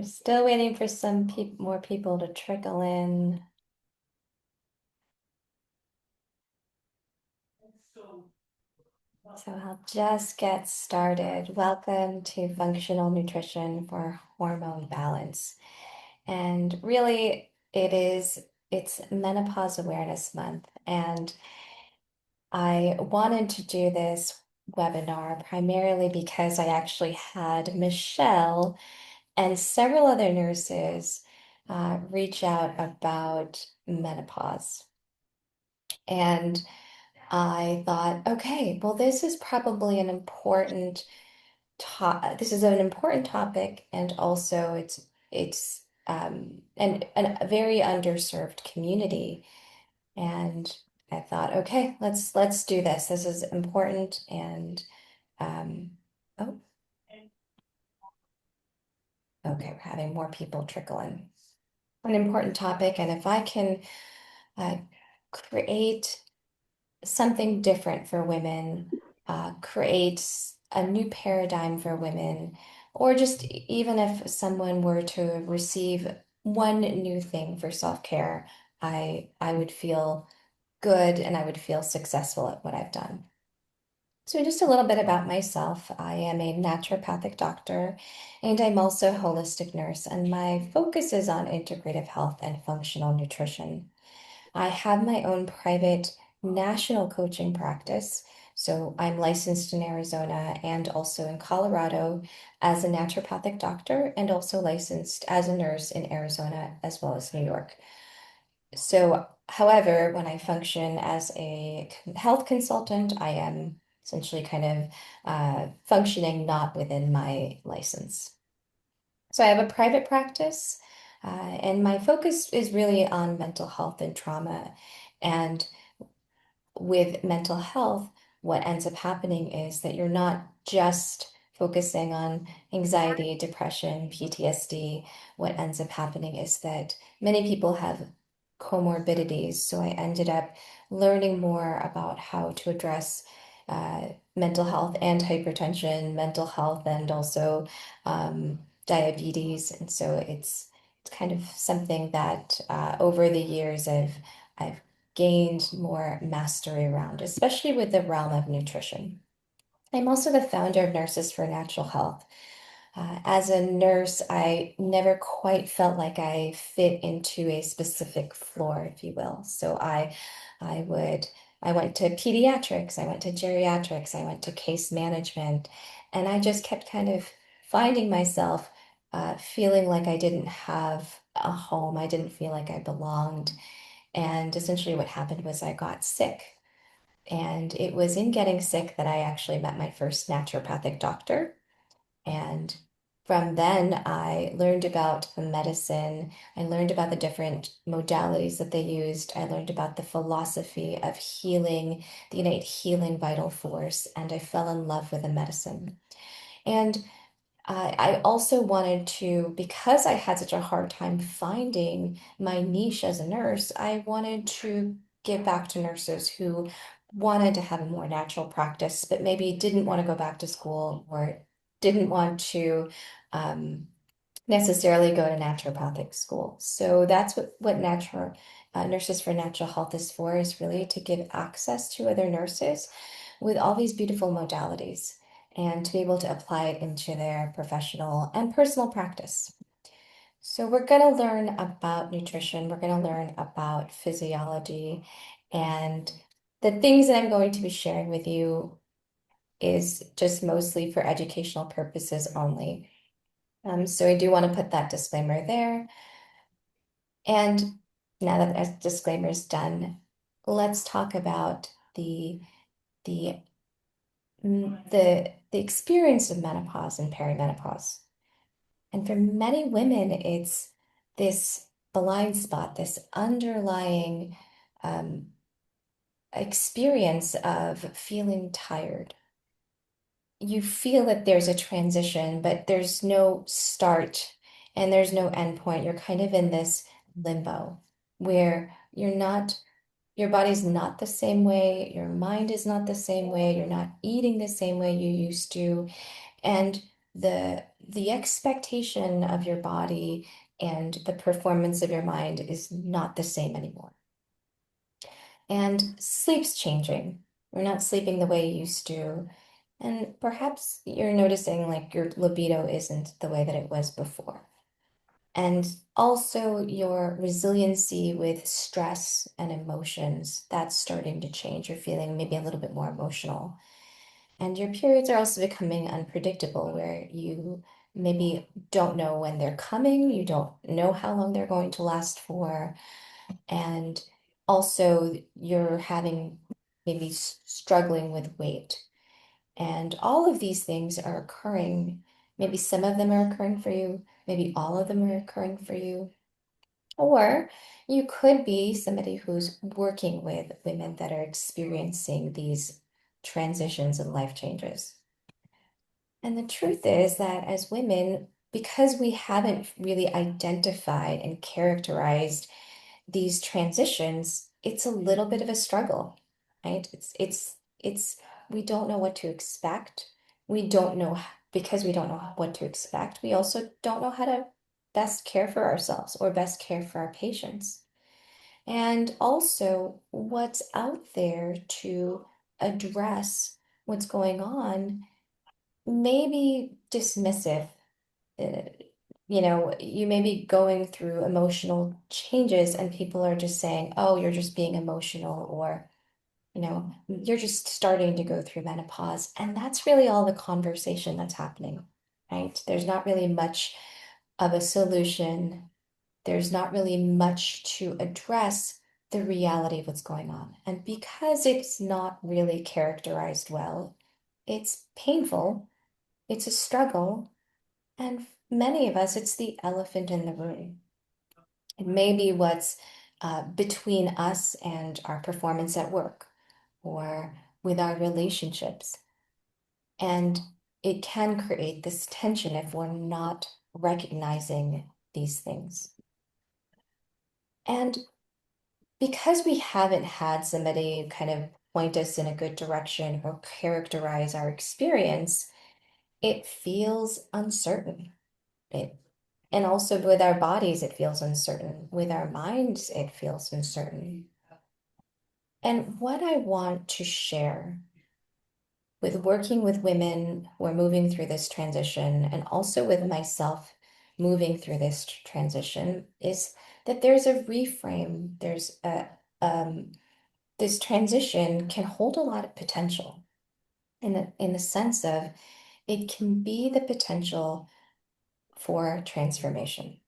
Still waiting for some more people to trickle in. So I'll just get started. Welcome to Functional Nutrition for Hormone Balance. And really, it's Menopause Awareness Month. And I wanted to do this webinar primarily because I actually had Michelle and several other nurses reach out about menopause. And I thought, okay, well, this is probably an important this is an important topic, and also it's and a very underserved community. And I thought, okay, let's do this. This is important, and um, oh, okay, we're having more people trickle in. An important topic, and if I can uh, create something different for women, create a new paradigm for women, or just even if someone were to receive one new thing for self-care, I would feel good and I would feel successful at what I've done. So just a little bit about myself. I am a naturopathic doctor and I'm also a holistic nurse, and my focus is on integrative health and functional nutrition. I have my own private national coaching practice. So I'm licensed in Arizona and also in Colorado as a naturopathic doctor, and also licensed as a nurse in Arizona as well as New York. So, however, when I function as a health consultant, I am essentially kind of functioning not within my license. So I have a private practice, and my focus is really on mental health and trauma. And with mental health, what ends up happening is that you're not just focusing on anxiety, depression, PTSD. What ends up happening is that many people have comorbidities. So I ended up learning more about how to address mental health and hypertension, mental health, and also diabetes. And so it's kind of something that over the years I've gained more mastery around, especially with the realm of nutrition. I'm also the founder of Nurses for Natural Health. As a nurse, I never quite felt like I fit into a specific floor, if you will. So I would, I went to pediatrics, I went to geriatrics, I went to case management, and I just kept kind of finding myself feeling like I didn't have a home. I didn't feel like I belonged. And essentially, what happened was I got sick. And it was in getting sick that I actually met my first naturopathic doctor. And from then, I learned about the medicine. I learned about the different modalities that they used. I learned about the philosophy of healing, the innate healing vital force, and I fell in love with the medicine. And I also wanted to, because I had such a hard time finding my niche as a nurse, I wanted to give back to nurses who wanted to have a more natural practice, but maybe didn't want to go back to school or didn't want to um, necessarily go to naturopathic school. So that's what natural Nurses for Natural Health is really to give access to other nurses with all these beautiful modalities and to be able to apply it into their professional and personal practice. So we're going to learn about nutrition, we're going to learn about physiology, and the things that I'm going to be sharing with you is just mostly for educational purposes only. So I do want to put that disclaimer there. And now that that disclaimer is done, let's talk about the the experience of menopause and perimenopause. And for many women, it's this blind spot, this underlying um, experience of feeling tired. You feel that there's a transition, but there's no start and there's no end point. You're kind of in this limbo where your body's not the same way, your mind is not the same way, you're not eating the same way you used to. And the expectation of your body and the performance of your mind is not the same anymore. And sleep's changing. You're not sleeping the way you used to. And perhaps you're noticing like your libido isn't the way that it was before. And also your resiliency with stress and emotions, that's starting to change. You're feeling maybe a little bit more emotional. And your periods are also becoming unpredictable, where you maybe don't know when they're coming, you don't know how long they're going to last for. And also you're having maybe struggling with weight. And all of these things are occurring. Maybe some of them are occurring for you, maybe all of them are occurring for you. Or you could be somebody who's working with women that are experiencing these transitions and life changes. And the truth is that as women, because we haven't really identified and characterized these transitions, it's a little bit of a struggle, right? It's we don't know what to expect. We don't know because we don't know what to expect. We also don't know how to best care for ourselves or best care for our patients. And also what's out there to address what's going on may be dismissive. uh, you may be going through emotional changes and people are just saying, oh, you're just being emotional, or, you're just starting to go through menopause. And that's really all the conversation that's happening, right? There's not really much of a solution. There's not really much to address the reality of what's going on. And because it's not really characterized well, it's painful, it's a struggle, and many of us, it's the elephant in the room. It may be what's between us and our performance at work or with our relationships. And it can create this tension if we're not recognizing these things. And because we haven't had somebody kind of point us in a good direction or characterize our experience, it feels uncertain. It And also with our bodies, it feels uncertain. With our minds, it feels uncertain. And what I want to share with working with women who are moving through this transition, and also with myself moving through this transition, is that there's a reframe. This transition can hold a lot of potential in the sense of it can be the potential for transformation.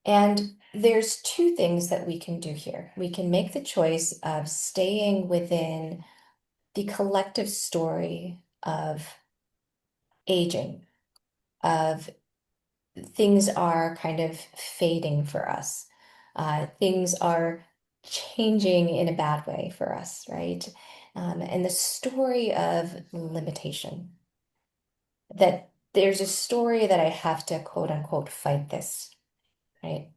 And there's two things that we can do here. We can make the choice of staying within the collective story of aging, of things are kind of fading for us. Things are changing in a bad way for us, right? And the story of limitation, that there's a story that I have to quote unquote fight this, right?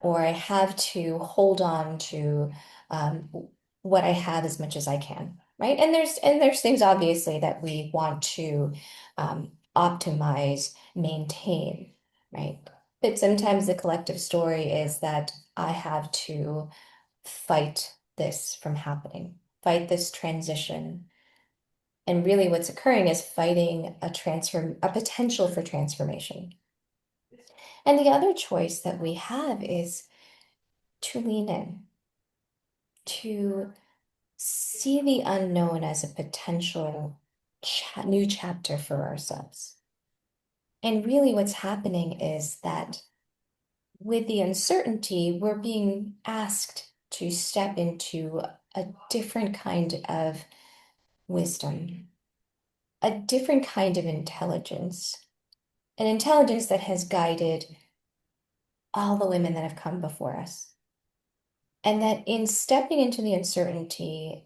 Or I have to hold on to um, what I have as much as I can, right? And there's things obviously that we want to optimize, maintain, right? But sometimes the collective story is that I have to fight this from happening, fight this transition. And really what's occurring is fighting a potential for transformation. And the other choice that we have is to lean in, to see the unknown as a potential new chapter for ourselves. And really, what's happening is that with the uncertainty, we're being asked to step into a different kind of wisdom, a different kind of intelligence, an intelligence that has guided all the women that have come before us. And that in stepping into the uncertainty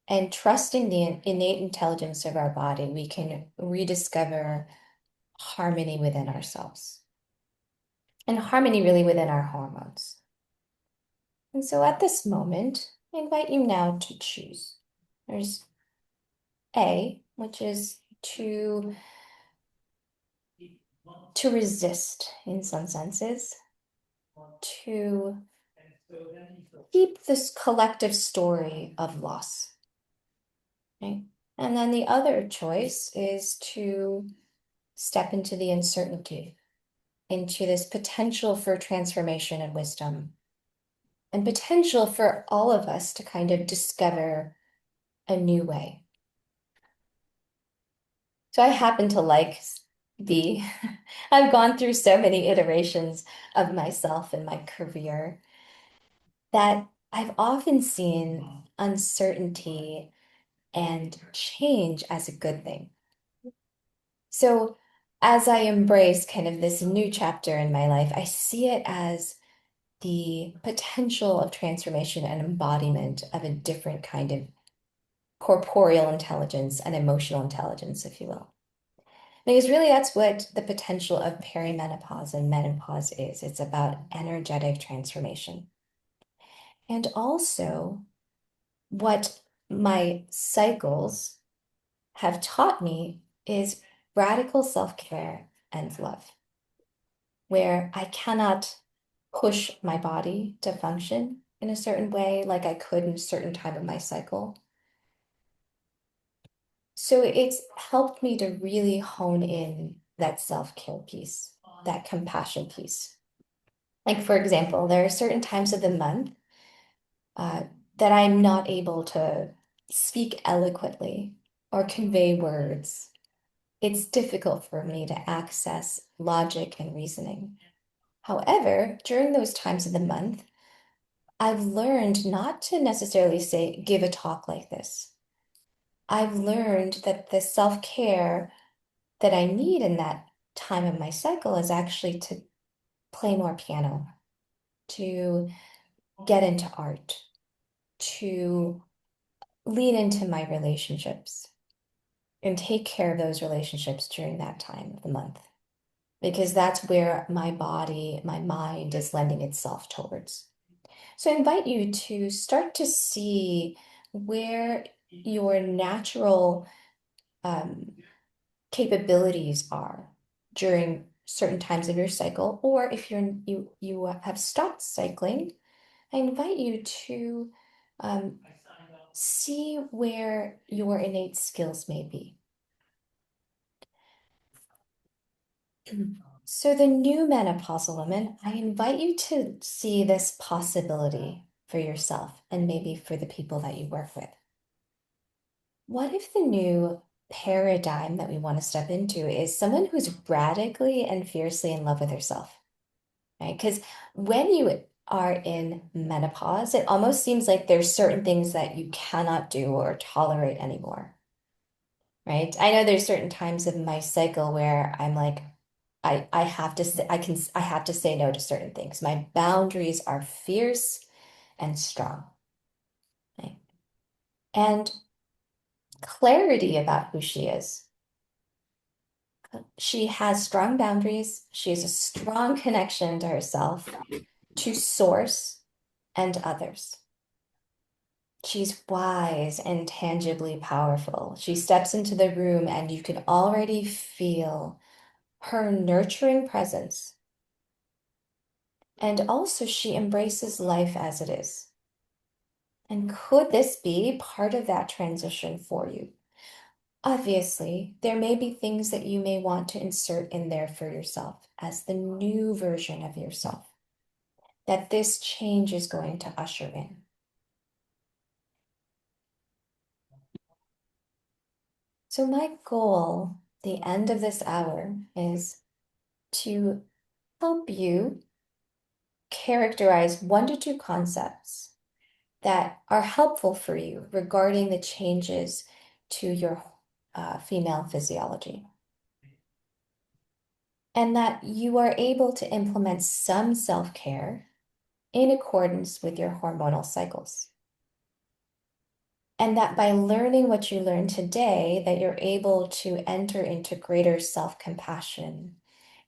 and trusting the innate intelligence of our body, we can rediscover harmony within ourselves and harmony really within our hormones. And so at this moment, I invite you now to choose. There's A, which is to to resist in some senses, to keep this collective story of loss, right? And then the other choice is to step into the uncertainty, into this potential for transformation and wisdom, and potential for all of us to kind of discover a new way. So I happen to like the, I've gone through so many iterations of myself in my career that I've often seen uncertainty and change as a good thing. So as I embrace kind of this new chapter in my life, I see it as the potential of transformation and embodiment of a different kind of corporeal intelligence and emotional intelligence, if you will. Because really, that's what the potential of perimenopause and menopause is. It's about energetic transformation. And also, what my cycles have taught me is radical self-care and love, where I cannot push my body to function in a certain way like I could in a certain time of my cycle. So it's helped me to really hone in that self-care piece, that compassion piece. Like, for example, there are certain times of the month uh, that I'm not able to speak eloquently or convey words. It's difficult for me to access logic and reasoning. However, during those times of the month, I've learned not to necessarily say, give a talk like this. I've learned that the self-care that I need in that time of my cycle is actually to play more piano, to get into art, to lean into my relationships and take care of those relationships during that time of the month, because that's where my body, my mind is lending itself towards. So I invite you to start to see where your natural um, capabilities are during certain times of your cycle, or if you have stopped cycling, I invite you to um, see where your innate skills may be. So the new menopausal woman, I invite you to see this possibility for yourself and maybe for the people that you work with. What if the new paradigm that we want to step into is someone who's radically and fiercely in love with herself, right? Because when you are in menopause, it almost seems like there's certain things that you cannot do or tolerate anymore, right? I know there's certain times of my cycle where I'm like, I have to say, I have to say no to certain things. My boundaries are fierce and strong, right? And clarity about who she is. She has strong boundaries. She has a strong connection to herself, to source, and others. She's wise and tangibly powerful. She steps into the room and you can already feel her nurturing presence. And also, she embraces life as it is. And could this be part of that transition for you? Obviously, there may be things that you may want to insert in there for yourself as the new version of yourself that this change is going to usher in. So my goal, the end of this hour, is to help you characterize 1 to 2 concepts that are helpful for you regarding the changes to your female physiology. And that you are able to implement some self-care in accordance with your hormonal cycles. And that by learning what you learned today, that you're able to enter into greater self-compassion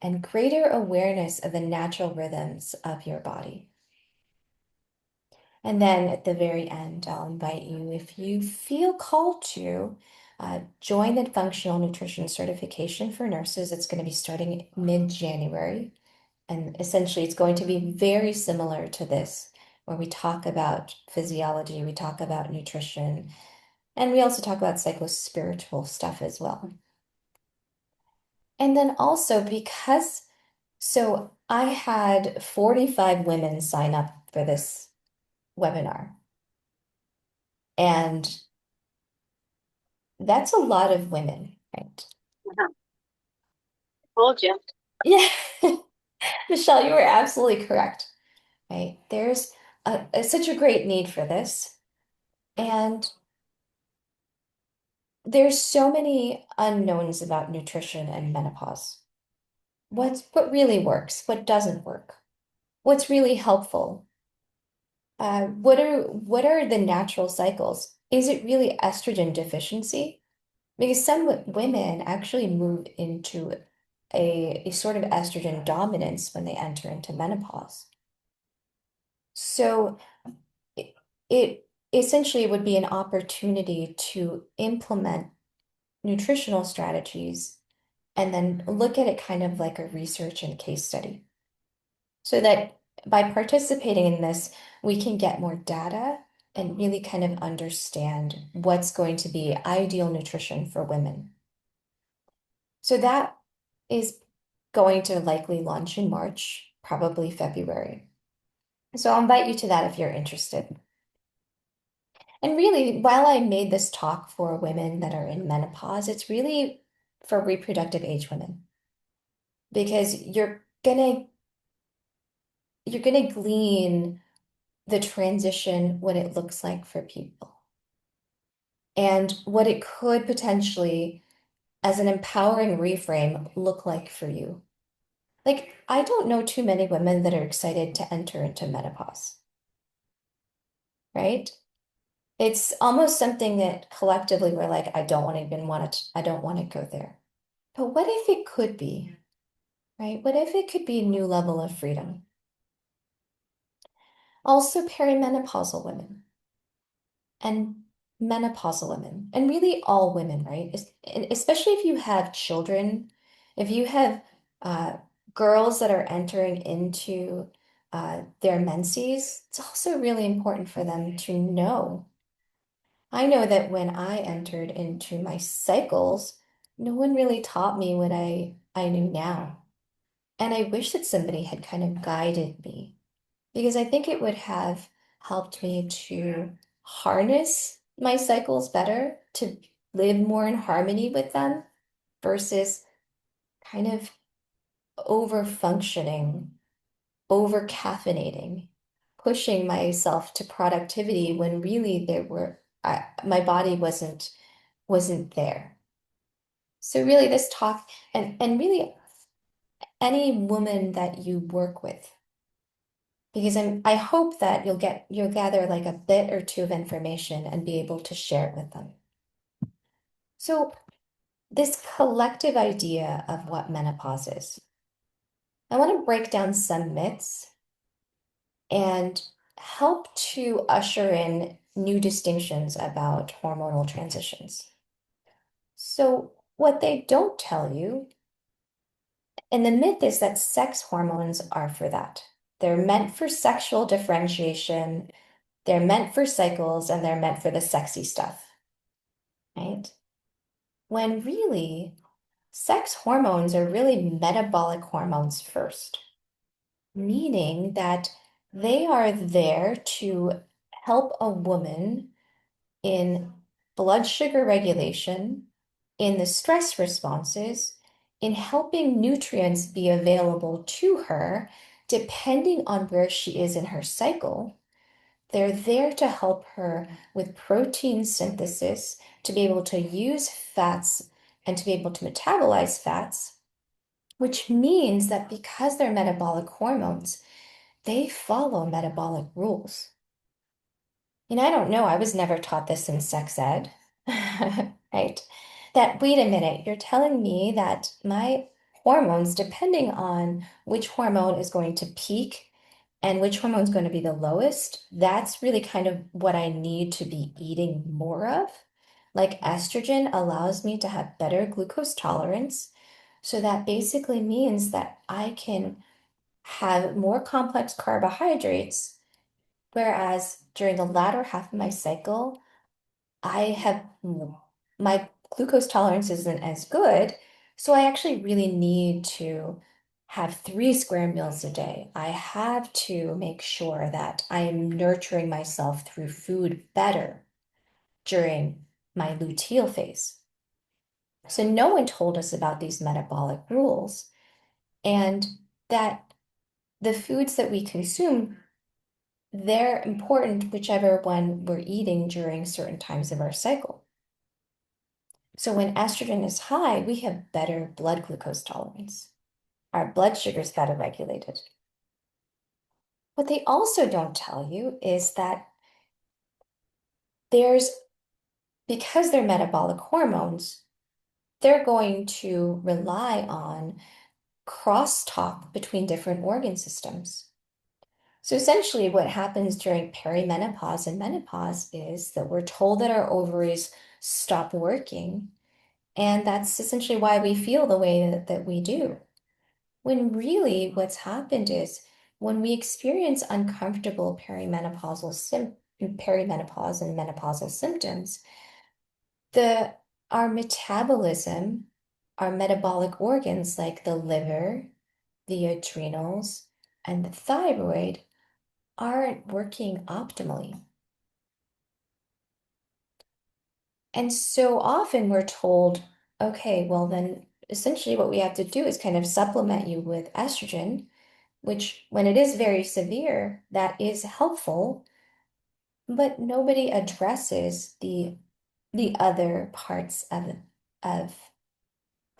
and greater awareness of the natural rhythms of your body. And then at the very end, I'll invite you, if you feel called to, join the functional nutrition certification for nurses. It's going to be starting mid-January. And essentially, it's going to be very similar to this, where we talk about physiology, we talk about nutrition, and we also talk about psychospiritual stuff as well. And then also so I had 45 women sign up for this webinar. And that's a lot of women, right? Uh-huh. Told you. Yeah. Michelle, you were absolutely correct, right? There's such a great need for this. And there's so many unknowns about nutrition and menopause. What really works? What doesn't work? What's really helpful? What are the natural cycles? Is it really estrogen deficiency? Because some women actually move into a sort of estrogen dominance when they enter into menopause. So it, it essentially would be an opportunity to implement nutritional strategies and then look at it kind of like a research and case study. So that by participating in this, we can get more data and really kind of understand what's going to be ideal nutrition for women. So that is going to likely launch in March, probably February. So I'll invite you to that if you're interested. And really, while I made this talk for women that are in menopause, it's really for reproductive age women because you're gonna glean the transition, what it looks like for people, and what it could potentially, as an empowering reframe, look like for you. Like, I don't know too many women that are excited to enter into menopause, right? It's almost something that collectively we're like, I don't want to go there. But what if it could be, right? What if it could be a new level of freedom? Also, perimenopausal women and menopausal women, and really all women, right? And especially if you have children, if you have uh, girls that are entering into their menses, it's also really important for them to know. I know that when I entered into my cycles, no one really taught me what I knew now. And I wish that somebody had kind of guided me because I think it would have helped me to harness my cycles better, to live more in harmony with them versus kind of over functioning, over caffeinating, pushing myself to productivity when really my body wasn't there. So really this talk and really any woman that you work with, because I hope that you'll gather like a bit or two of information and be able to share it with them. So this collective idea of what menopause is, I want to break down some myths and help to usher in new distinctions about hormonal transitions. So what they don't tell you, and the myth is that sex hormones are for that. They're meant for sexual differentiation, they're meant for cycles, and they're meant for the sexy stuff, right? When really, sex hormones are really metabolic hormones first, meaning that they are there to help a woman in blood sugar regulation, in the stress responses, in helping nutrients be available to her, depending on where she is in her cycle. They're there to help her with protein synthesis, to be able to use fats and to be able to metabolize fats, which means that because they're metabolic hormones, they follow metabolic rules. I don't know, I was never taught this in sex ed, right? That, wait a minute, you're telling me that my hormones, depending on which hormone is going to peak and which hormone is going to be the lowest, that's really kind of what I need to be eating more of. Like estrogen allows me to have better glucose tolerance. So that basically means that I can have more complex carbohydrates, whereas during the latter half of my cycle, I have my glucose tolerance isn't as good, so I actually really need to have 3 square meals a day. I have to make sure that I am nurturing myself through food better during my luteal phase. So no one told us about these metabolic rules and that the foods that we consume, they're important whichever one we're eating during certain times of our cycle. So when estrogen is high, we have better blood glucose tolerance. Our blood sugar is better regulated. What they also don't tell you is that there's, because they're metabolic hormones, they're going to rely on crosstalk between different organ systems. So essentially, what happens during perimenopause and menopause is that we're told that our ovaries stop working, and that's essentially why we feel the way that we do. When really what's happened is when we experience uncomfortable perimenopause and menopausal symptoms, the our metabolism, our metabolic organs like the liver, the adrenals, and the thyroid aren't working optimally. And so often we're told, okay, well, then essentially what we have to do is kind of supplement you with estrogen, which when it is very severe, that is helpful, but nobody addresses the other parts of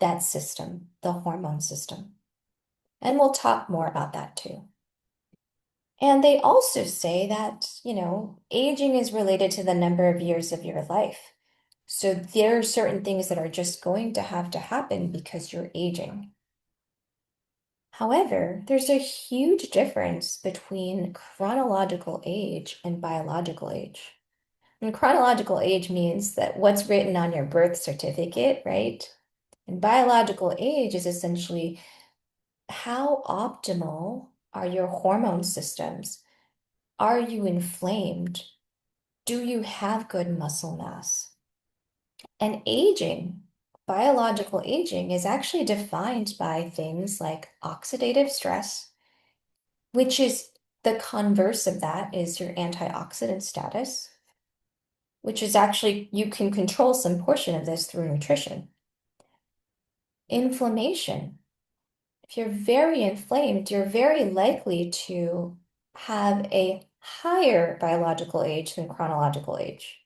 that system, the hormone system. And we'll talk more about that too. And they also say that, aging is related to the number of years of your life. So there are certain things that are just going to have to happen because you're aging. However, there's a huge difference between chronological age and biological age. And chronological age means that what's written on your birth certificate, right? And biological age is essentially how optimal are your hormone systems? Are you inflamed? Do you have good muscle mass? And aging, biological aging, is actually defined by things like oxidative stress, which is the converse of that is your antioxidant status, which is actually, you can control some portion of this through nutrition. Inflammation. If you're very inflamed, you're very likely to have a higher biological age than chronological age,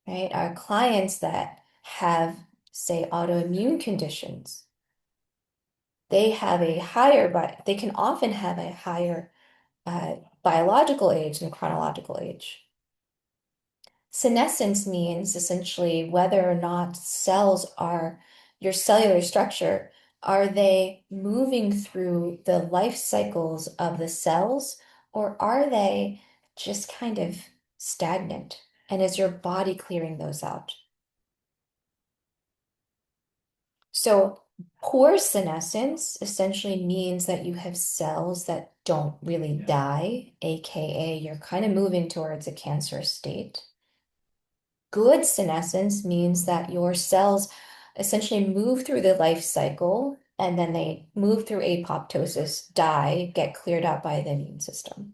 right? Our clients that have, say, autoimmune conditions, they can often have a higher biological age than chronological age. Senescence means essentially whether or not your cellular structure, are they moving through the life cycles of the cells, or are they just kind of stagnant? And is your body clearing those out? So poor senescence essentially means that you have cells that don't really die, aka you're kind of moving towards a cancerous state. Good senescence means that your cells essentially move through the life cycle and then they move through apoptosis, die, get cleared out by the immune system.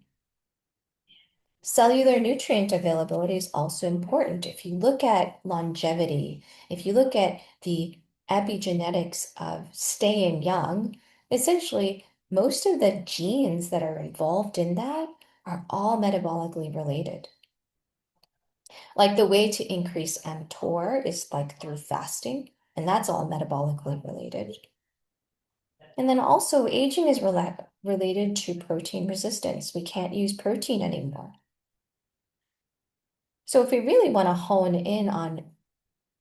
Cellular nutrient availability is also important. If you look at longevity, if you look at the epigenetics of staying young, essentially most of the genes that are involved in that are all metabolically related. Like the way to increase mTOR is like through fasting, and that's all metabolically related. And then also aging is related to protein resistance. We can't use protein anymore. So if we really want to hone in on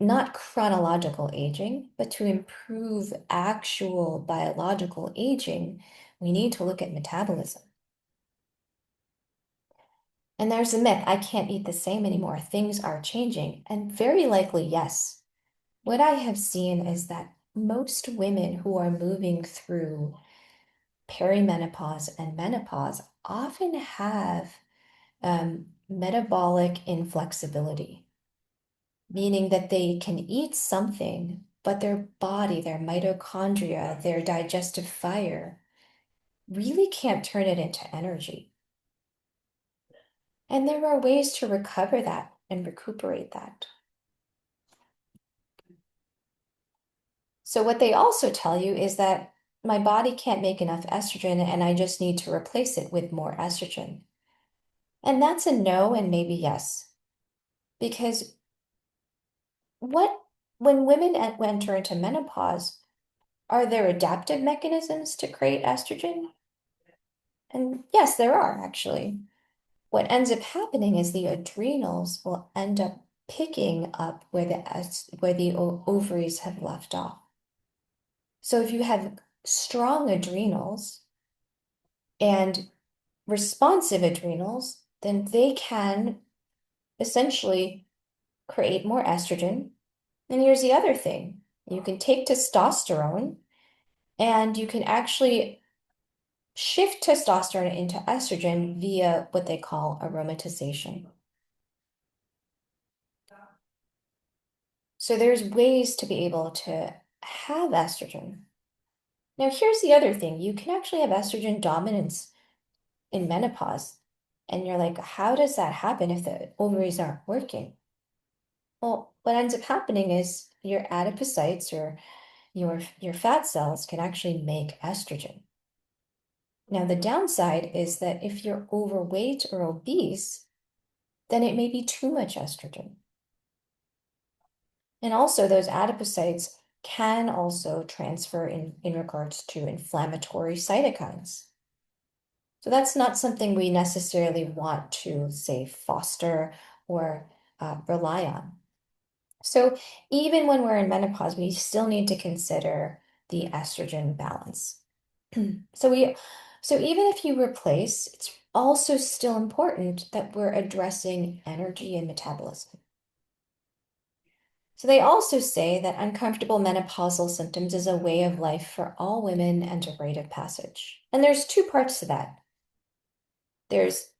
not chronological aging, but to improve actual biological aging, we need to look at metabolism. And there's a myth, I can't eat the same anymore. Things are changing. And very likely, yes. What I have seen is that most women who are moving through perimenopause and menopause often have metabolic inflexibility, meaning that they can eat something, but their body, their mitochondria, their digestive fire really can't turn it into energy. And there are ways to recover that and recuperate that. So, what they also tell you is that my body can't make enough estrogen and I just need to replace it with more estrogen. And that's a no and maybe yes. Because what, when women enter into menopause, are there adaptive mechanisms to create estrogen? And yes, there are actually. What ends up happening is the adrenals will end up picking up where the ovaries have left off. So if you have strong adrenals and responsive adrenals, then they can essentially create more estrogen. And here's the other thing. You can take testosterone and you can actually shift testosterone into estrogen via what they call aromatization. So there's ways to be able to have estrogen. Now, here's the other thing. You can actually have estrogen dominance in menopause. And you're like, how does that happen if the ovaries aren't working? Well, what ends up happening is your adipocytes or your fat cells can actually make estrogen. Now, the downside is that if you're overweight or obese, then it may be too much estrogen. And also, those adipocytes can also transfer in regards to inflammatory cytokines. So that's not something we necessarily want to, say, foster or rely on. So even when we're in menopause, we still need to consider the estrogen balance. So even if you replace, it's also still important that we're addressing energy and metabolism. So they also say that uncomfortable menopausal symptoms is a way of life for all women and a rite of passage. And there's two parts to that. There's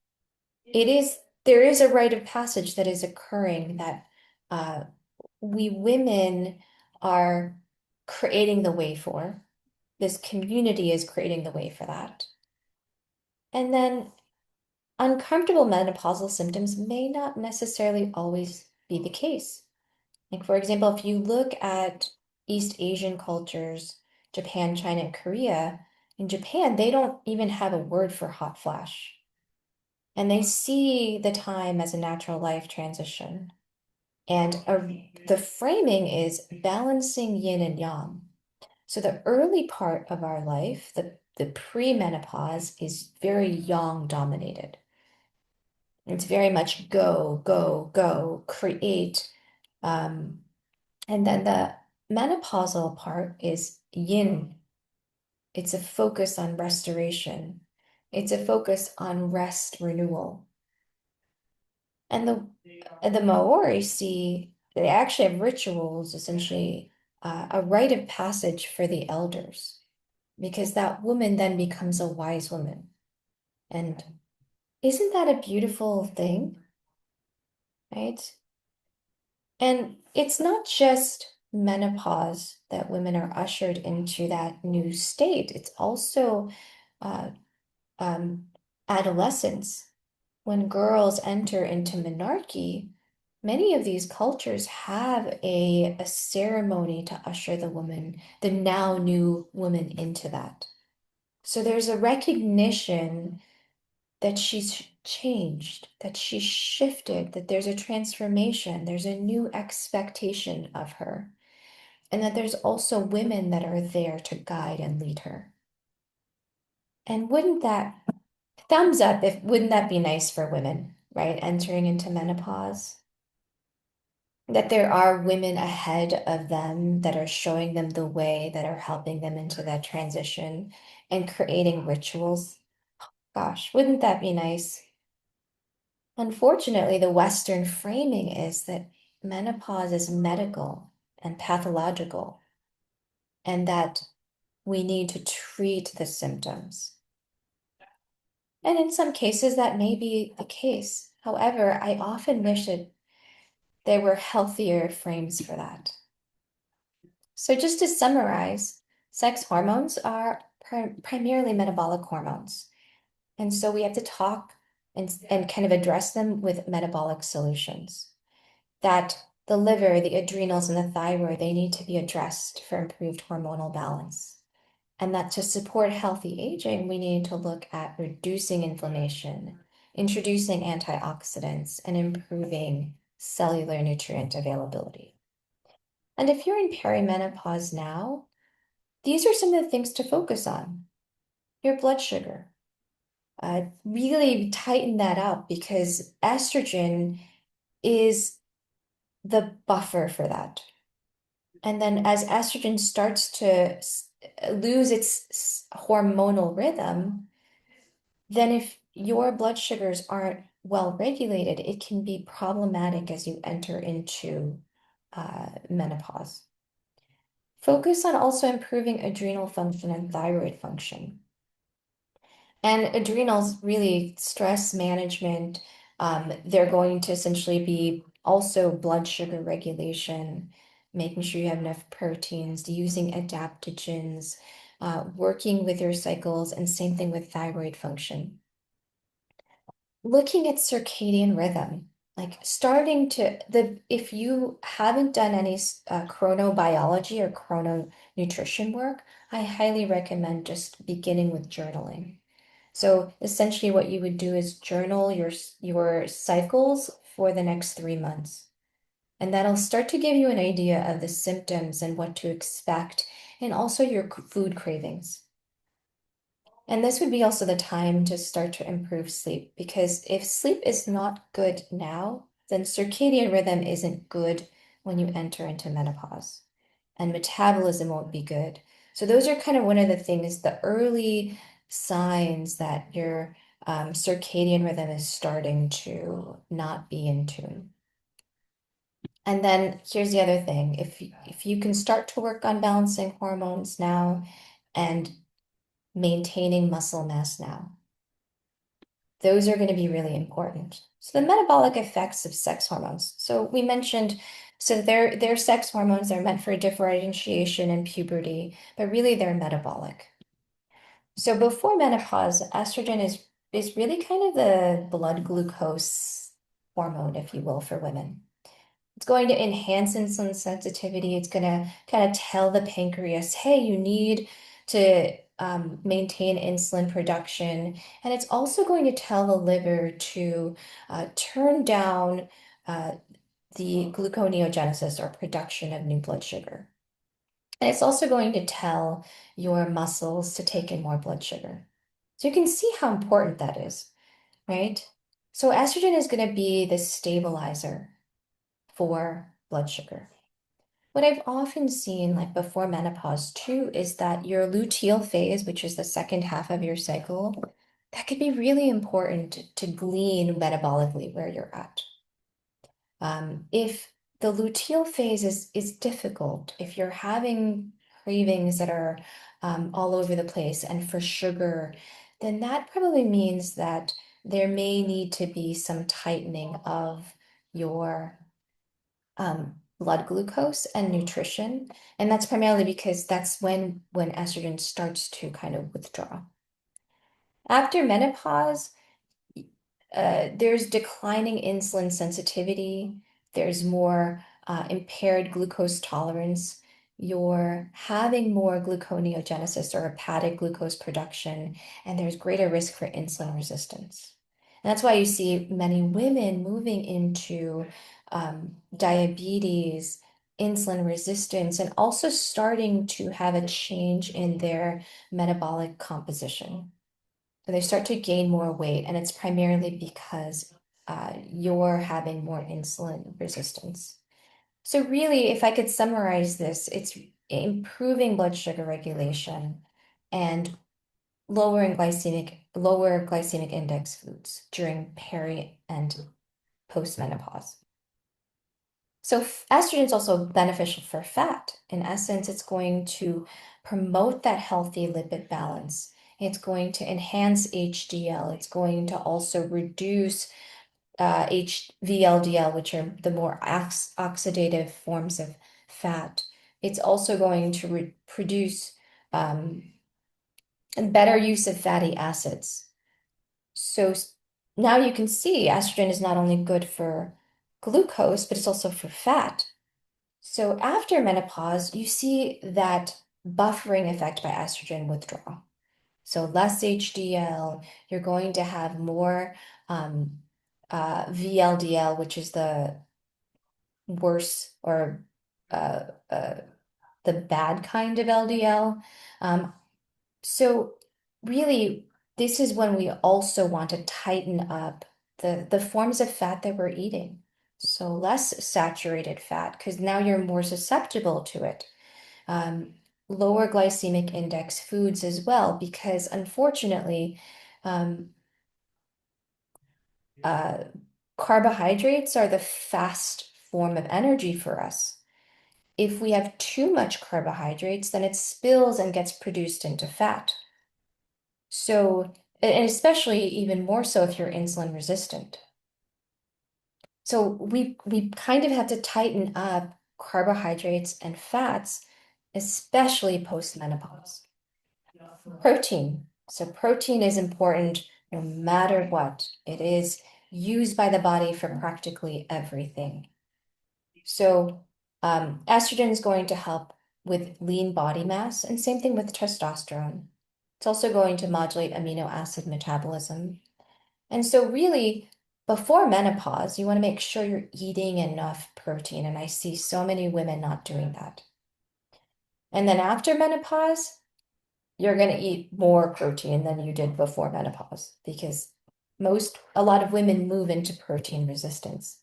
there is a rite of passage that is occurring that uh, we women are creating the way for. This community is creating the way for that. And then uncomfortable menopausal symptoms may not necessarily always be the case. Like, for example, if you look at East Asian cultures, Japan, China, and Korea, in Japan, they don't even have a word for hot flash. And they see the time as a natural life transition. And the framing is balancing yin and yang. So the early part of our life, the pre-menopause, is very yang dominated. It's very much go, go, go, create. Um, and then the menopausal part is yin. It's a focus on restoration. It's a focus on rest renewal. And the Maori see they actually have rituals, essentially a rite of passage for the elders, because that woman then becomes a wise woman. And isn't that a beautiful thing, right? And it's not just menopause that women are ushered into that new state. It's also uh, um, adolescence. When girls enter into menarche, many of these cultures have a ceremony to usher the woman, the now new woman, into that. So there's a recognition that she's changed, that she's shifted, that there's a transformation, there's a new expectation of her, and that there's also women that are there to guide and lead her. And wouldn't that, thumbs up, if wouldn't that be nice for women, right? Entering into menopause? That there are women ahead of them that are showing them the way, that are helping them into that transition and creating rituals. Gosh, wouldn't that be nice? Unfortunately, the Western framing is that menopause is medical and pathological, and that we need to treat the symptoms. And in some cases, that may be the case. However, I often wish that there were healthier frames for that. So, just to summarize, sex hormones are primarily metabolic hormones. And so we have to talk and kind of address them with metabolic solutions. That the liver, the adrenals, and the thyroid, they need to be addressed for improved hormonal balance. And that to support healthy aging, we need to look at reducing inflammation, introducing antioxidants, and improving cellular nutrient availability. And if you're in perimenopause now, these are some of the things to focus on. Your blood sugar. Really tighten that up because estrogen is the buffer for that. And then as estrogen starts to lose its hormonal rhythm, then if your blood sugars aren't well regulated, it can be problematic as you enter into menopause. Focus on also improving adrenal function and thyroid function. And adrenals, really stress management. They're going to essentially be also blood sugar regulation, making sure you have enough proteins, using adaptogens, working with your cycles, and same thing with thyroid function. Looking at circadian rhythm, like starting to if you haven't done any chronobiology or chrononutrition work, I highly recommend just beginning with journaling. So essentially what you would do is journal your cycles for the next 3 months. And that'll start to give you an idea of the symptoms and what to expect, and also your food cravings. And this would be also the time to start to improve sleep, because if sleep is not good now, then circadian rhythm isn't good when you enter into menopause, and metabolism won't be good. So those are kind of one of the things, the early signs that your circadian rhythm is starting to not be in tune. And then here's the other thing. If you can start to work on balancing hormones now and maintaining muscle mass now, those are going to be really important. So the metabolic effects of sex hormones. So we mentioned, so they're sex hormones, they're meant for differentiation and puberty, but really they're metabolic. So before menopause, estrogen is really kind of the blood glucose hormone, if you will, for women. It's going to enhance insulin sensitivity. It's going to kind of tell the pancreas, hey, you need to maintain insulin production. And it's also going to tell the liver to turn down uh, the gluconeogenesis or production of new blood sugar. And it's also going to tell your muscles to take in more blood sugar. So you can see how important that is, right? So estrogen is going to be the stabilizer for blood sugar. What I've often seen, like before menopause too, is that your luteal phase, which is the second half of your cycle, that could be really important to glean metabolically where you're at. If the luteal phase is difficult, if you're having cravings that are all over the place and for sugar, then that probably means that there may need to be some tightening of your blood glucose and nutrition. And that's primarily because that's when estrogen starts to kind of withdraw. After menopause, there's declining insulin sensitivity. There's more impaired glucose tolerance. You're having more gluconeogenesis or hepatic glucose production, and there's greater risk for insulin resistance. And that's why you see many women moving into diabetes, insulin resistance, and also starting to have a change in their metabolic composition. So they start to gain more weight, and it's primarily because you're having more insulin resistance. So really, if I could summarize this, it's improving blood sugar regulation and lower glycemic index foods during peri and postmenopause. So estrogen is also beneficial for fat. In essence, it's going to promote that healthy lipid balance. It's going to enhance HDL. It's going to also reduce VLDL, which are the more oxidative forms of fat. It's also going to produce a better use of fatty acids. So now you can see estrogen is not only good for glucose, but it's also for fat. So after menopause, you see that buffering effect by estrogen withdrawal. So less HDL, you're going to have more um, VLDL, which is the worse or uh, uh, the bad kind of LDL. Um, so really, this is when we also want to tighten up the forms of fat that we're eating. So less saturated fat, because now you're more susceptible to it. Um, Lower glycemic index foods as well, because unfortunately, um, uh, carbohydrates are the fast form of energy for us. If we have too much carbohydrates, then it spills and gets produced into fat. So, and especially even more so if you're insulin resistant. So we kind of have to tighten up carbohydrates and fats, especially post-menopause. Protein. So protein is important no matter what. It is used by the body for practically everything. So estrogen is going to help with lean body mass, and same thing with testosterone. It's also going to modulate amino acid metabolism. And so really, before menopause, you want to make sure you're eating enough protein. And I see so many women not doing that. And then after menopause, you're going to eat more protein than you did before menopause because a lot of women move into protein resistance.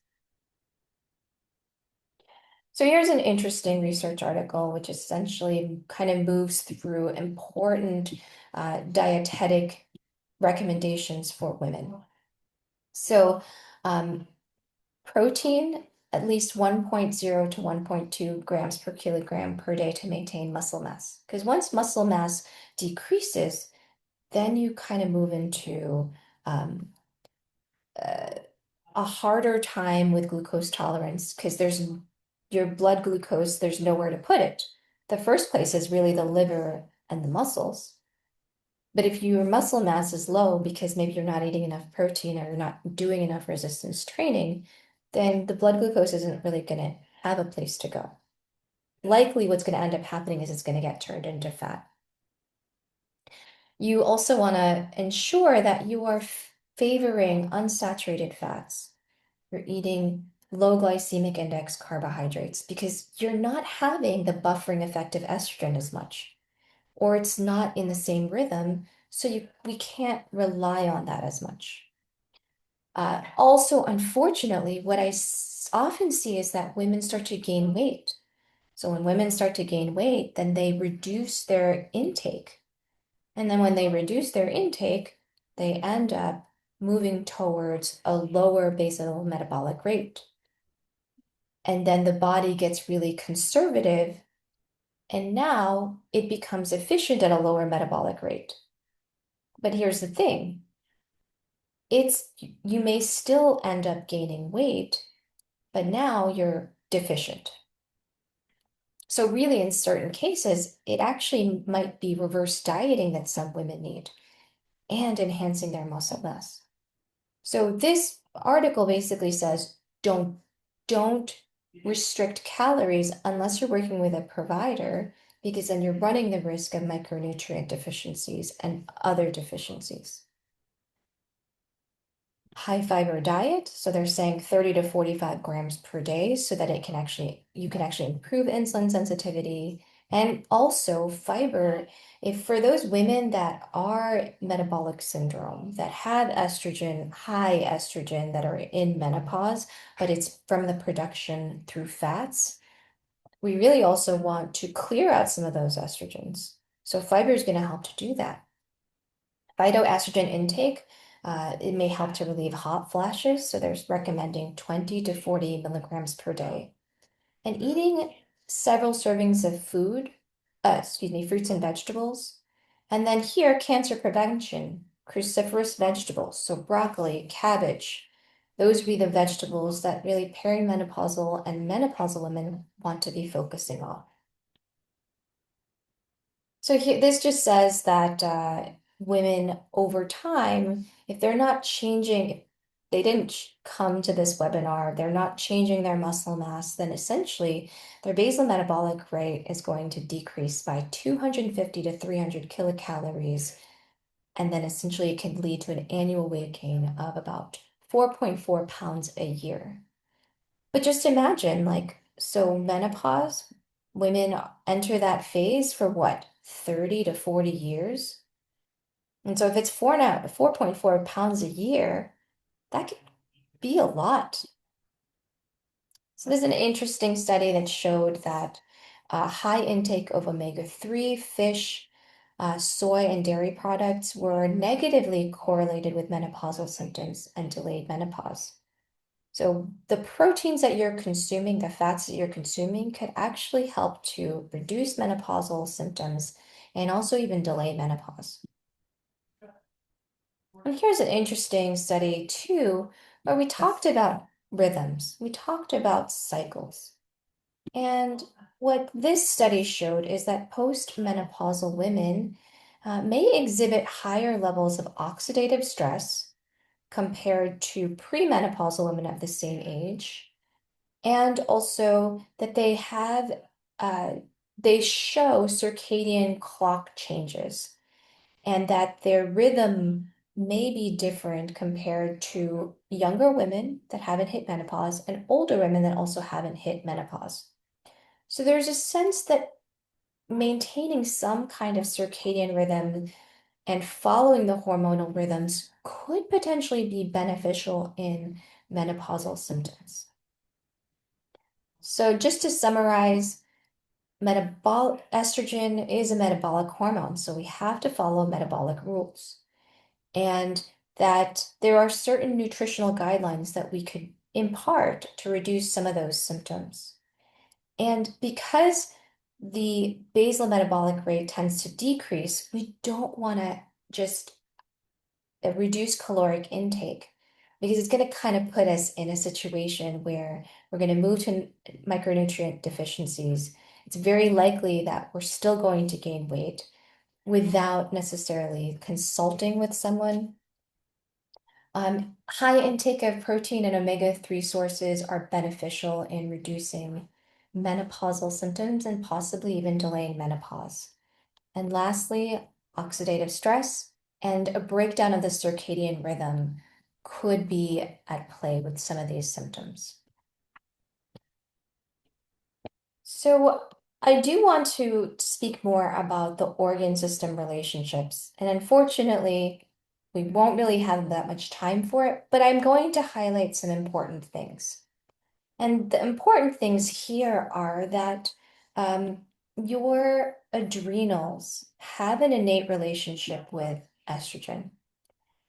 So here's an interesting research article, which essentially kind of moves through important dietetic recommendations for women. So protein, at least 1.0 to 1.2 grams per kilogram per day to maintain muscle mass. Because once muscle mass decreases, then you kind of move into um, uh, a harder time with glucose tolerance because there's your blood glucose, there's nowhere to put it. The first place is really the liver and the muscles. But if your muscle mass is low because maybe you're not eating enough protein or you're not doing enough resistance training, then the blood glucose isn't really going to have a place to go. Likely, what's going to end up happening is it's going to get turned into fat. You also want to ensure that you are favoring unsaturated fats. You're eating low glycemic index carbohydrates because you're not having the buffering effect of estrogen as much, or it's not in the same rhythm, so we can't rely on that as much. Also, unfortunately, what I often see is that women start to gain weight. So when women start to gain weight, then they reduce their intake. And then when they reduce their intake, they end up moving towards a lower basal metabolic rate. And then the body gets really conservative, and now it becomes efficient at a lower metabolic rate. But here's the thing, you may still end up gaining weight, but now you're deficient. So really, in certain cases, it actually might be reverse dieting that some women need and enhancing their muscle mass. So this article basically says don't restrict calories unless you're working with a provider, because then you're running the risk of micronutrient deficiencies and other deficiencies. High fiber diet, so they're saying 30 to 45 grams per day so that you can actually improve insulin sensitivity. And also fiber, if for those women that are metabolic syndrome, that have estrogen, high estrogen, that are in menopause, but it's from the production through fats, we really also want to clear out some of those estrogens. So fiber is going to help to do that. Phytoestrogen intake, it may help to relieve hot flashes. So there's recommending 20 to 40 milligrams per day. And eating several servings of food, fruits and vegetables. And then here, cancer prevention, cruciferous vegetables, so broccoli, cabbage. Those would be the vegetables that really perimenopausal and menopausal women want to be focusing on. So here, this just says that women over time, if they're not changing, if they didn't come to this webinar, they're not changing their muscle mass, then essentially their basal metabolic rate is going to decrease by 250 to 300 kilocalories. And then essentially it can lead to an annual weight gain of about 4.4 pounds a year. But just imagine, like, so menopause, women enter that phase for what, 30 to 40 years? And so if it's 4.4 pounds a year, that could be a lot. So there's an interesting study that showed that high intake of omega-3 fish, soy, and dairy products were negatively correlated with menopausal symptoms and delayed menopause. So the proteins that you're consuming, the fats that you're consuming, could actually help to reduce menopausal symptoms and also even delay menopause. And here's an interesting study too, where we talked about rhythms, we talked about cycles. And what this study showed is that postmenopausal women may exhibit higher levels of oxidative stress compared to premenopausal women of the same age, and also that uh, they show circadian clock changes, and that their rhythm may be different compared to younger women that haven't hit menopause and older women that also haven't hit menopause. So there's a sense that maintaining some kind of circadian rhythm and following the hormonal rhythms could potentially be beneficial in menopausal symptoms. So just to summarize, metabolic estrogen is a metabolic hormone, so we have to follow metabolic rules. And that there are certain nutritional guidelines that we could impart to reduce some of those symptoms. And because the basal metabolic rate tends to decrease, we don't want to just reduce caloric intake because it's going to kind of put us in a situation where we're going to move to micronutrient deficiencies. It's very likely that we're still going to gain weight without necessarily consulting with someone. High intake of protein and omega-3 sources are beneficial in reducing menopausal symptoms and possibly even delaying menopause. And lastly, oxidative stress and a breakdown of the circadian rhythm could be at play with some of these symptoms. So I do want to speak more about the organ system relationships. And unfortunately, we won't really have that much time for it, but I'm going to highlight some important things. And the important things here are that your adrenals have an innate relationship with estrogen.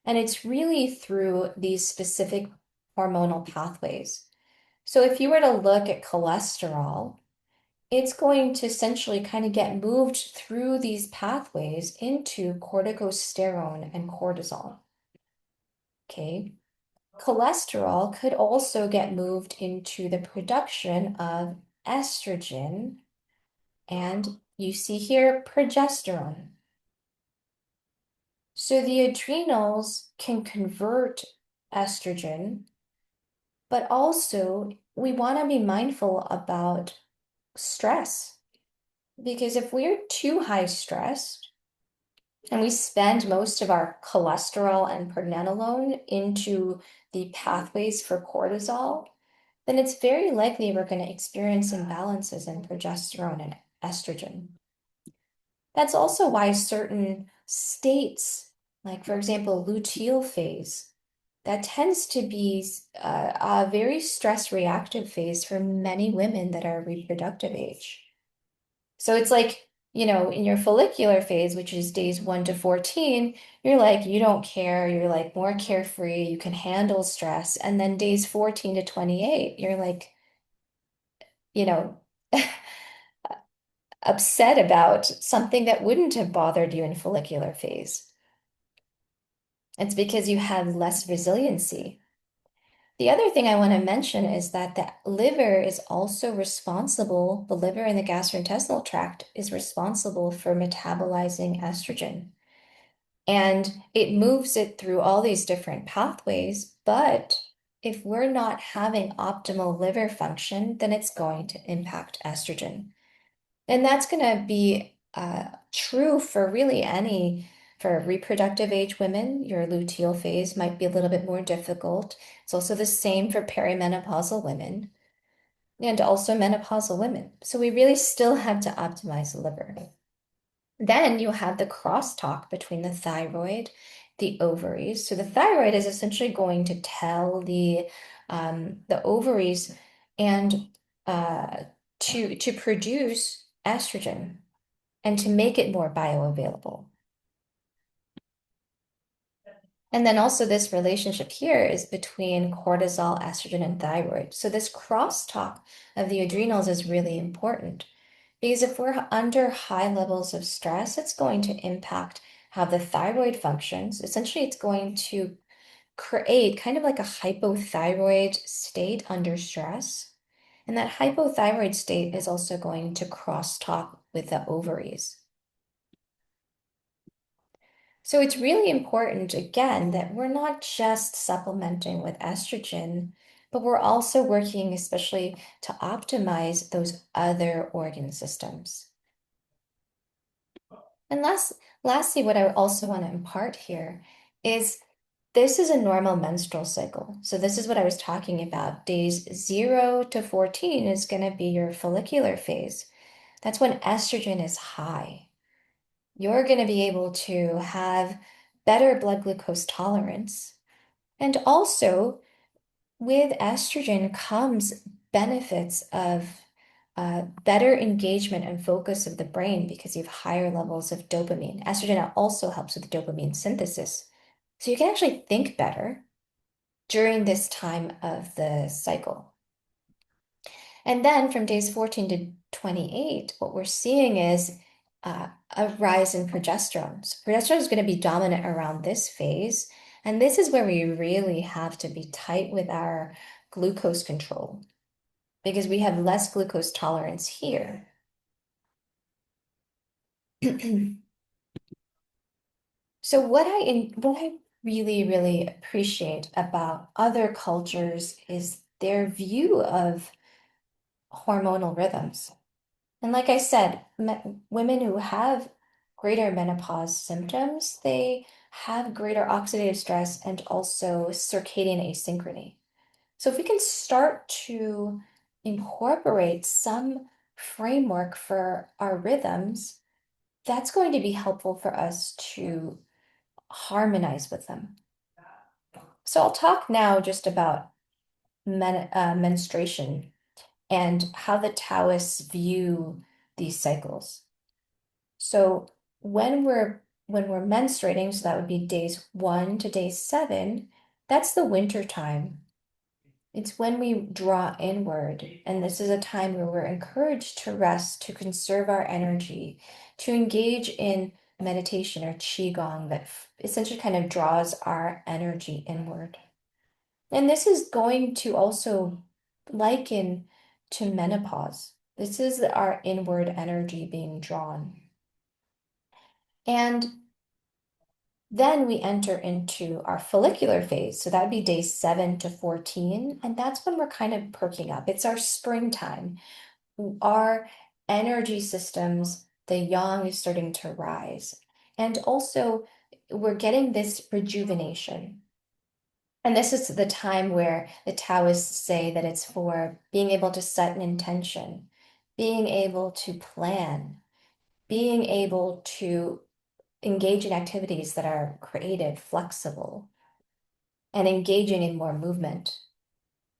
And it's really through these specific hormonal pathways. So if you were to look at cholesterol, it's going to essentially kind of get moved through these pathways into corticosterone and cortisol. Okay. Cholesterol could also get moved into the production of estrogen, and you see here progesterone. So the adrenals can convert estrogen, but also we want to be mindful about stress. Because if we're too high stressed and we spend most of our cholesterol and pregnenolone into the pathways for cortisol, then it's very likely we're going to experience imbalances in progesterone and estrogen. That's also why certain states, like for example, luteal phase, that tends to be a very stress reactive phase for many women that are reproductive age. So it's like In your follicular phase, which is days 1 to 14, you're like, you don't care. You're like more carefree. You can handle stress. And then days 14 to 28, you're like, you know, upset about something that wouldn't have bothered you in follicular phase. It's because you have less resiliency. The other thing I want to mention is that the liver is also responsible, the liver and the gastrointestinal tract is responsible for metabolizing estrogen. And it moves it through all these different pathways. But if we're not having optimal liver function, then it's going to impact estrogen. And that's going to be true for really for reproductive age women. Your luteal phase might be a little bit more difficult. It's also the same for perimenopausal women and also menopausal women. So we really still have to optimize the liver. Then you have the crosstalk between the thyroid, the ovaries. So the thyroid is essentially going to tell the ovaries and to produce estrogen and to make it more bioavailable. And then also this relationship here is between cortisol, estrogen, and thyroid. So this crosstalk of the adrenals is really important because if we're under high levels of stress, it's going to impact how the thyroid functions. Essentially, it's going to create kind of like a hypothyroid state under stress. And that hypothyroid state is also going to crosstalk with the ovaries. So it's really important, again, that we're not just supplementing with estrogen, but we're also working especially to optimize those other organ systems. And lastly, what I also want to impart here is this is a normal menstrual cycle. So this is what I was talking about. Days 0 to 14 is going to be your follicular phase. That's when estrogen is high. You're going to be able to have better blood glucose tolerance. And also, with estrogen comes benefits of better engagement and focus of the brain because you have higher levels of dopamine. Estrogen also helps with dopamine synthesis. So you can actually think better during this time of the cycle. And then from days 14 to 28, what we're seeing is a rise in progesterone. So progesterone is going to be dominant around this phase. And this is where we really have to be tight with our glucose control because we have less glucose tolerance here. So what I really, really appreciate about other cultures is their view of hormonal rhythms. And like I said, women who have greater menopause symptoms, they have greater oxidative stress and also circadian asynchrony. So if we can start to incorporate some framework for our rhythms, that's going to be helpful for us to harmonize with them. So I'll talk now just about menstruation and how the Taoists view these cycles. So when we're menstruating, so that would be days 1 to day 7, that's the winter time. It's when we draw inward, and this is a time where we're encouraged to rest, to conserve our energy, to engage in meditation or qigong that essentially kind of draws our energy inward. And this is going to also liken to menopause. This is our inward energy being drawn. And then we enter into our follicular phase. So that'd be days 7 to 14. And that's when we're kind of perking up. It's our springtime. Our energy systems, the yang is starting to rise. And also, we're getting this rejuvenation. And this is the time where the Taoists say that it's for being able to set an intention, being able to plan, being able to engage in activities that are creative, flexible, and engaging in more movement.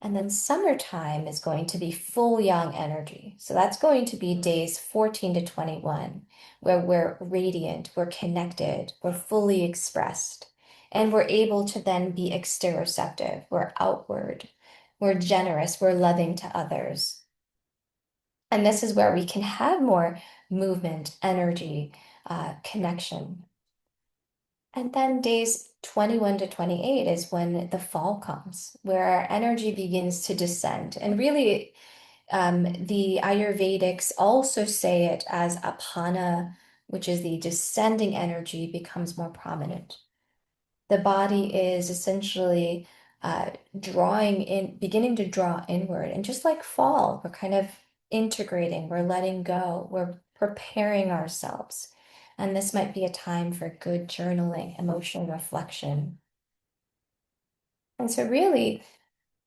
And then summertime is going to be full yang energy. So that's going to be days 14 to 21, where we're radiant, we're connected, we're fully expressed, and we're able to then be exteroceptive, we're outward, we're generous, we're loving to others. And this is where we can have more movement, energy, connection. And then days 21 to 28 is when the fall comes, where our energy begins to descend. And really, the Ayurvedics also say it as apana, which is the descending energy, becomes more prominent. The body is essentially drawing in, beginning to draw inward. And just like fall, we're kind of integrating, we're letting go, we're preparing ourselves. And this might be a time for good journaling, emotional reflection. And so, really,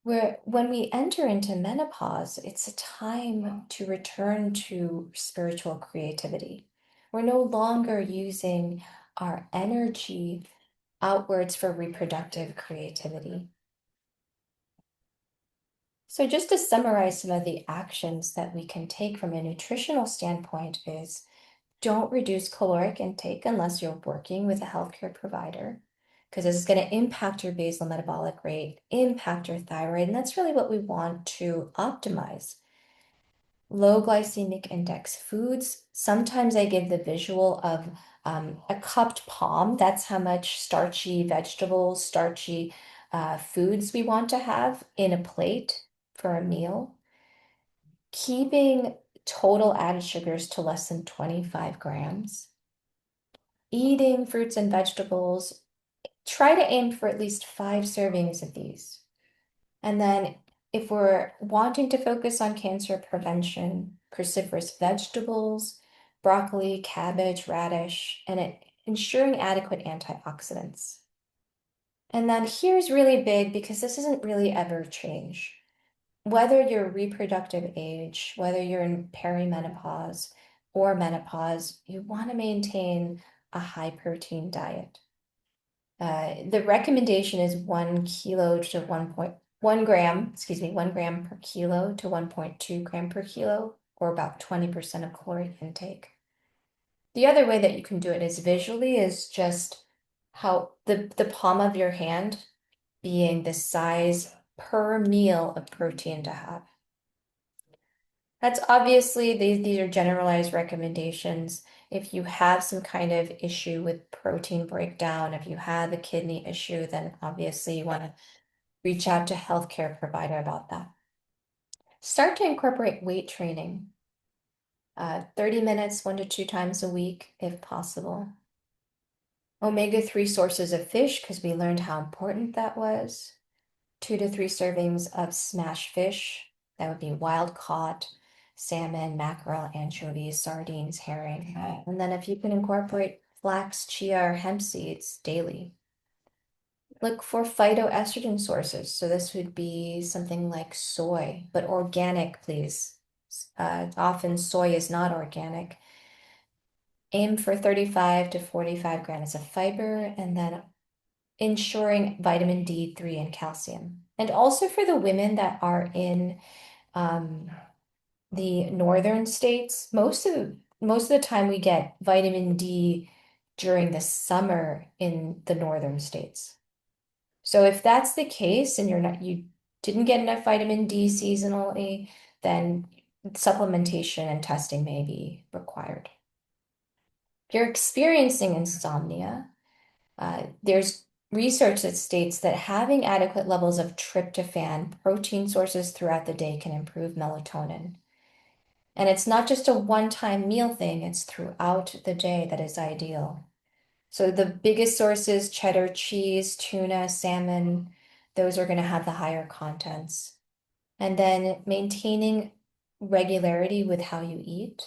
when we enter into menopause, it's a time to return to spiritual creativity. We're no longer using our energy outwards for reproductive creativity. So just to summarize some of the actions that we can take from a nutritional standpoint is don't reduce caloric intake unless you're working with a healthcare provider, because this is going to impact your basal metabolic rate, impact your thyroid, and that's really what we want to optimize. Low glycemic index foods. Sometimes I give the visual of a cupped palm. That's how much starchy vegetables, starchy foods we want to have in a plate for a meal. Keeping total added sugars to less than 25 grams. Eating fruits and vegetables. Try to aim for at least 5 servings of these. And then if we're wanting to focus on cancer prevention, cruciferous vegetables, broccoli, cabbage, radish, and ensuring adequate antioxidants. And then here's really big because this isn't really ever change. Whether you're reproductive age, whether you're in perimenopause or menopause, you want to maintain a high protein diet. The recommendation is 1 kilo to 1.1 gram, 1 gram per kilo to 1.2 gram per kilo, or about 20% of caloric intake. The other way that you can do it is visually, is just how the palm of your hand being the size per meal of protein to have. That's obviously, these are generalized recommendations. If you have some kind of issue with protein breakdown, if you have a kidney issue, then obviously you want to reach out to healthcare provider about that. Start to incorporate weight training. 30 minutes, 1 to 2 times a week, if possible. Omega-3 sources of fish, because we learned how important that was. 2 to 3 servings of smashed fish. That would be wild caught salmon, mackerel, anchovies, sardines, herring. And then if you can incorporate flax, chia, or hemp seeds daily. Look for phytoestrogen sources. So this would be something like soy, but organic, please. Often soy is not organic. Aim for 35 to 45 grams of fiber, and then ensuring vitamin D3 and calcium. And also for the women that are in the northern states, most of the time we get vitamin D during the summer in the northern states. So if that's the case and you didn't get enough vitamin D seasonally, then supplementation and testing may be required. If you're experiencing insomnia, there's research that states that having adequate levels of tryptophan protein sources throughout the day can improve melatonin. And it's not just a one-time meal thing, it's throughout the day that is ideal. So the biggest sources, cheddar cheese, tuna, salmon, those are going to have the higher contents. And then maintaining regularity with how you eat,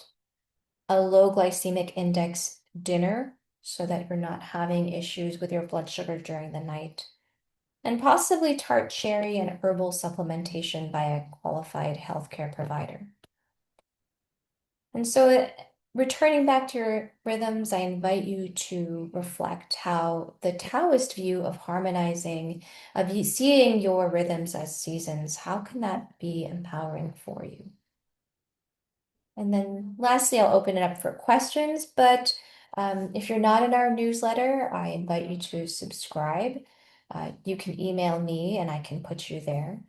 a low glycemic index dinner so that you're not having issues with your blood sugar during the night, and possibly tart cherry and herbal supplementation by a qualified healthcare provider. And so returning back to your rhythms, I invite you to reflect how the Taoist view of harmonizing, of seeing your rhythms as seasons, how can that be empowering for you? And then lastly, I'll open it up for questions, but if you're not in our newsletter, I invite you to subscribe. You can email me and I can put you there.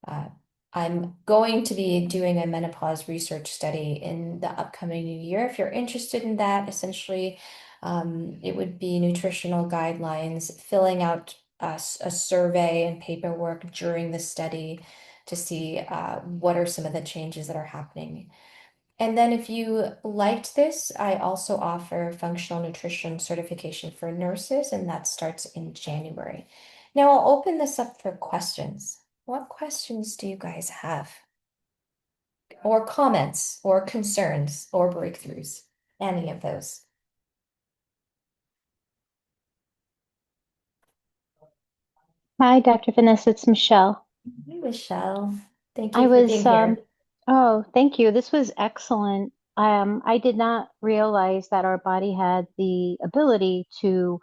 Uh, I'm going to be doing a menopause research study in the upcoming new year. If you're interested in that, essentially, it would be nutritional guidelines, filling out a survey and paperwork during the study to see what are some of the changes that are happening. And then if you liked this, I also offer functional nutrition certification for nurses, and that starts in January. Now I'll open this up for questions. What questions do you guys have? Or comments, or concerns, or breakthroughs? Any of those? Hi, Dr. Vanessa. It's Michelle. Hey, Michelle, thank I you for was, being here. oh, thank you. This was excellent. I did not realize that our body had the ability to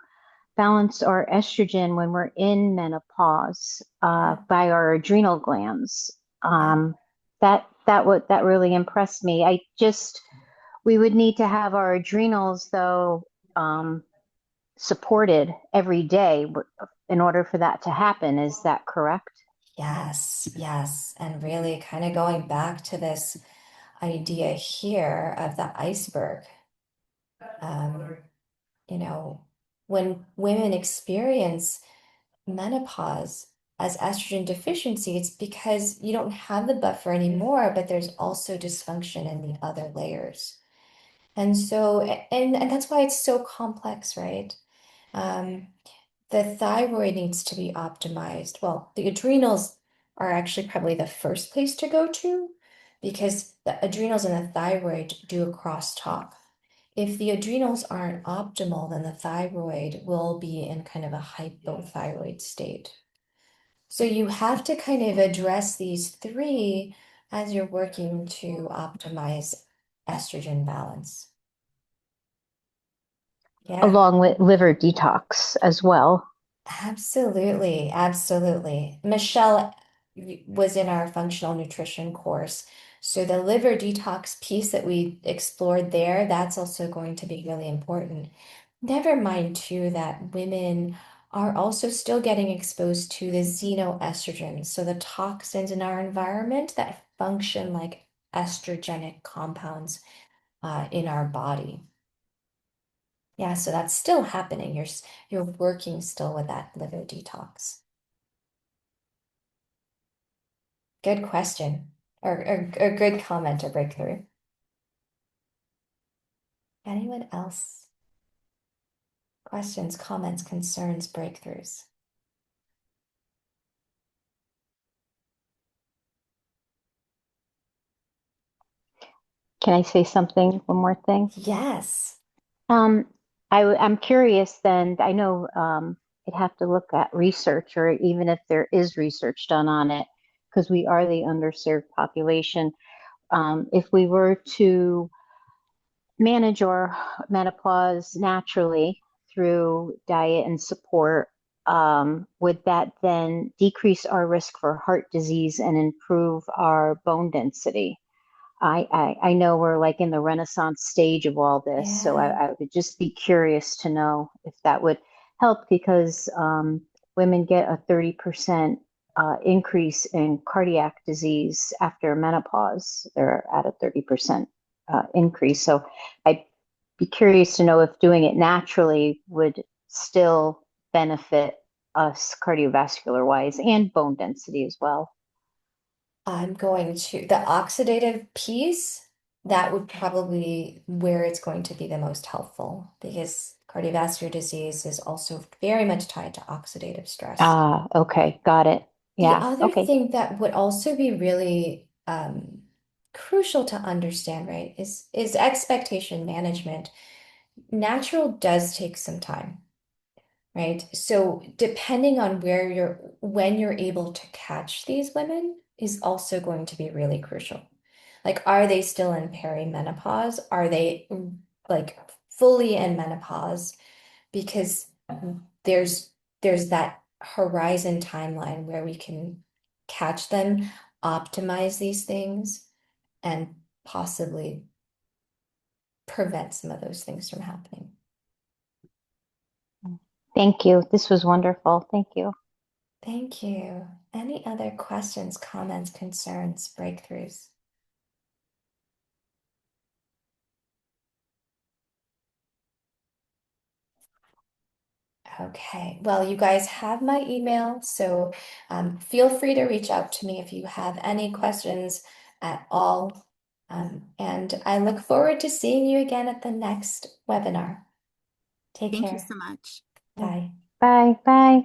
balance our estrogen when we're in menopause, Yeah, by our adrenal glands. yeah. That really impressed me. We would need to have our adrenals though, um, supported every day in order for that to happen. Is that correct? Yes, yes. And really kind of going back to this idea here of the iceberg. Um, you know, when women experience menopause as estrogen deficiency, it's because you don't have the buffer anymore, but there's also dysfunction in the other layers. And so, and that's why it's so complex, right? Um, the thyroid needs to be optimized. Well, the adrenals are actually probably the first place to go to because the adrenals and the thyroid do a crosstalk. If the adrenals aren't optimal, then the thyroid will be in kind of a hypothyroid state. So you have to kind of address these three as you're working to optimize estrogen balance. Yeah. Along with liver detox as well. Absolutely, absolutely. Michelle was in our functional nutrition course. So the liver detox piece that we explored there, that's also going to be really important. Never mind too that women are also still getting exposed to the xenoestrogens, so the toxins in our environment that function like estrogenic compounds in our body. Yeah, so that's still happening. You're working still with that liver detox. Good question or good comment or breakthrough. Anyone else? Questions, comments, concerns, breakthroughs? Can I say something? One more thing. Yes. Um, I'm curious then, I know I'd have to look at research or even if there is research done on it, because we are the underserved population. If we were to manage our menopause naturally through diet and support, would that then decrease our risk for heart disease and improve our bone density? I know we're like in the renaissance stage of all this, so Yeah. I would just be curious to know if that would help because women get a 30% increase in cardiac disease after menopause. They're at a 30% increase. So I'd be curious to know if doing it naturally would still benefit us cardiovascular wise and bone density as well. I'm going to the oxidative piece, that would probably where it's going to be the most helpful because cardiovascular disease is also very much tied to oxidative stress. Ah, okay, got it. The Yeah, other okay. thing that would also be really crucial to understand, right, is expectation management. Natural does take some time, right? So depending on when you're able to catch these women is also going to be really crucial. Like, are they still in perimenopause? Are they like fully in menopause? Because there's there's that horizon timeline where we can catch them, optimize these things, and possibly prevent some of those things from happening. Thank you. This was wonderful. Thank you. Thank you. Any other questions, comments, concerns, breakthroughs? Okay, well, you guys have my email, so feel free to reach out to me if you have any questions at all. And I look forward to seeing you again at the next webinar. Take Thank you care. so much. Bye. Bye. Bye.